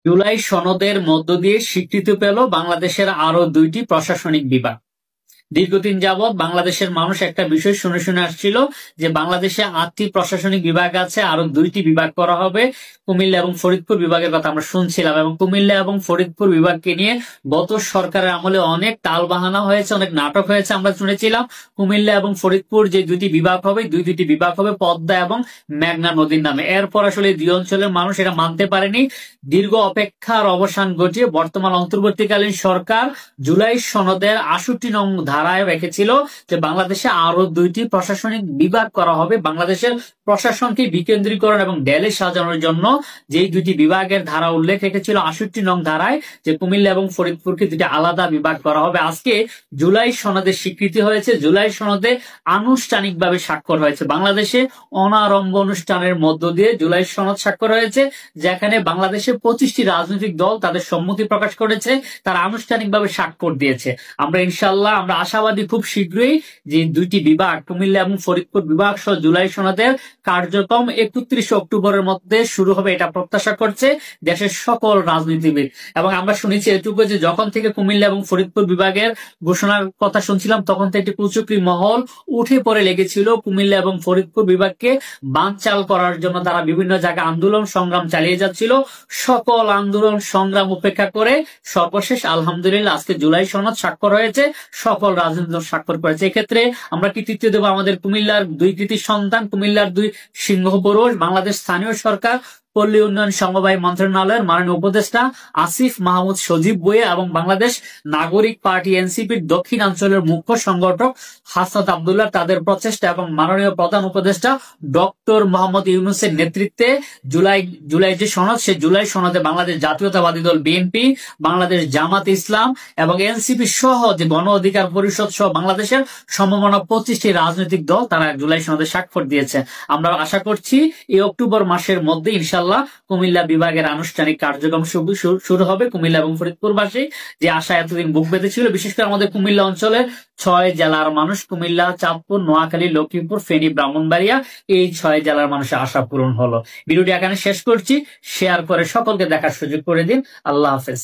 জুলাই সনদের মধ্য দিয়ে স্বীকৃতি পেল বাংলাদেশের আরো 2টি প্রশাসনিক বিভাগ। দীর্ঘদিন যাবৎ বাংলাদেশের মানুষ একটা বিষয় শুনে শুনে আসছিল যে বাংলাদেশে 8টি প্রশাসনিক বিভাগ আছে, আরো 2টি বিভাগ করা হবে। কুমিল্লা এবং ফরিদপুর বিভাগের কথা আমরা শুনছিলাম, এবং কুমিল্লা এবং ফরিদপুর বিভাগকে নিয়ে গত সরকারের আমলে অনেক টালবাহানা হয়েছে, অনেক নাটক হয়েছে। আমরা শুনেছিলাম কুমিল্লা এবং ফরিদপুর যে 2টি বিভাগ হবে, দুটি বিভাগ হবে পদ্মা এবং মেঘনা নদীর নামে। এরপর আসলে দুই অঞ্চলের মানুষ এটা মানতে পারেনি। দীর্ঘ অপেক্ষার অবসান ঘটিয়ে বর্তমান অন্তর্বর্তীকালীন সরকার জুলাই সনদের 68 নং ধারায় রেখেছিল যে বাংলাদেশে আরো 2টি প্রশাসনিক বিভাগ করা হবে। বাংলাদেশের প্রশাসনকে বিকেন্দ্রীকরণ এবং ঢেলে সাজানোর জন্য যেই 2টি বিভাগের ধারা উল্লেখ রেখেছিল 68 নং ধারায়, যে কুমিল্লা এবং ফরিদপুরকে 2টি আলাদা বিভাগ করা হবে। আজকে জুলাই সনদের স্বীকৃতি হয়েছে, জুলাই সনদে আনুষ্ঠানিকভাবে স্বাক্ষর হয়েছে। বাংলাদেশে অনারম্ভ অনুষ্ঠানের মধ্য দিয়ে জুলাই সনদ স্বাক্ষর হয়েছে, যেখানে বাংলাদেশে 25টি রাজনৈতিক দল তাদের সম্মতি প্রকাশ করেছে, তারা আনুষ্ঠানিকভাবে স্বাক্ষর দিয়েছে। আমরা ইনশাল্লাহ আমরা আশাবাদী খুব শীঘ্রই যে 2টি বিভাগ কুমিল্লা এবং ফরিদপুর বিভাগ সহ জুলাই সনদের কার্যক্রম 31 অক্টোবরের মধ্যে শুরু হবে, এটা প্রত্যাশা করছে দেশের সকল রাজনীতিবিদ। এবং আমরা শুনেছি এটুকু যে যখন থেকে কুমিল্লা এবং ফরিদপুর বিভাগের ঘোষণার কথা শুনছিলাম, তখন থেকে কুচক্রী মহল উঠে পড়ে লেগেছিল কুমিল্লা এবং ফরিদপুর বিভাগকে বানচাল করার জন্য। তারা বিভিন্ন জায়গায় আন্দোলন সংগ্রাম চালিয়ে যাচ্ছিল। সকল আন্দোলন সংগ্রাম উপেক্ষা করে সর্বশেষ আলহামদুলিল্লাহ আজকে জুলাই সনদ স্বাক্ষর হয়েছে, সকল রাজনৈতিক দল স্বাক্ষর করেছে। এক্ষেত্রে আমরা কৃতিত্ব দেব আমাদের কুমিল্লার 2 কৃতি সন্তান, কুমিল্লার 2 সিংহ পুরুষ, বাংলাদেশ স্থানীয় সরকার পল্লী উন্নয়ন সমবায় মন্ত্রণালয়ের মাননীয় উপদেষ্টা আসিফ মাহমুদ সজীব ভুঁইয়া এবং বাংলাদেশ নাগরিক পার্টি এনসিপির দক্ষিণাঞ্চলের মুখ্য সংগঠক হাসনাত আব্দুল্লাহ, তাদের প্রচেষ্টা এবং মাননীয় প্রধান উপদেষ্টা ডক্টর মোহাম্মদ ইউনূসের নেতৃত্বে জুলাই যে সনদ, সে জুলাই সনদে বাংলাদেশ জাতীয়তাবাদী দল বিএনপি, বাংলাদেশ জামাত ইসলাম এবং এনসিপি সহ যে গণ অধিকার পরিষদ সহ বাংলাদেশের সম্ভাবনা 25টি রাজনৈতিক দল তারা জুলাই সনদে স্বাক্ষর দিয়েছে। আমরা আশা করছি এই অক্টোবর মাসের মধ্যে ইনশাল্লাহ কুমিল্লা বিভাগের আনুষ্ঠানিক কার্যক্রম শুরু হবে। কুমিল্লা এবং ফরিদপুরবাসী যে আশা এতদিন বুক বেঁধেছিল, বিশেষ করে আমাদের কুমিল্লা অঞ্চলের 6 জেলার মানুষ, কুমিল্লা, চাঁদপুর, নোয়াখালী, লক্ষ্মীপুর, ফেনী, ব্রাহ্মণবাড়িয়া, এই 6 জেলার মানুষের আশা পূরণ হলো। ভিডিওটি এখানে শেষ করছি। শেয়ার করে সকলকে দেখার সুযোগ করে দিন। আল্লাহ হাফেজ।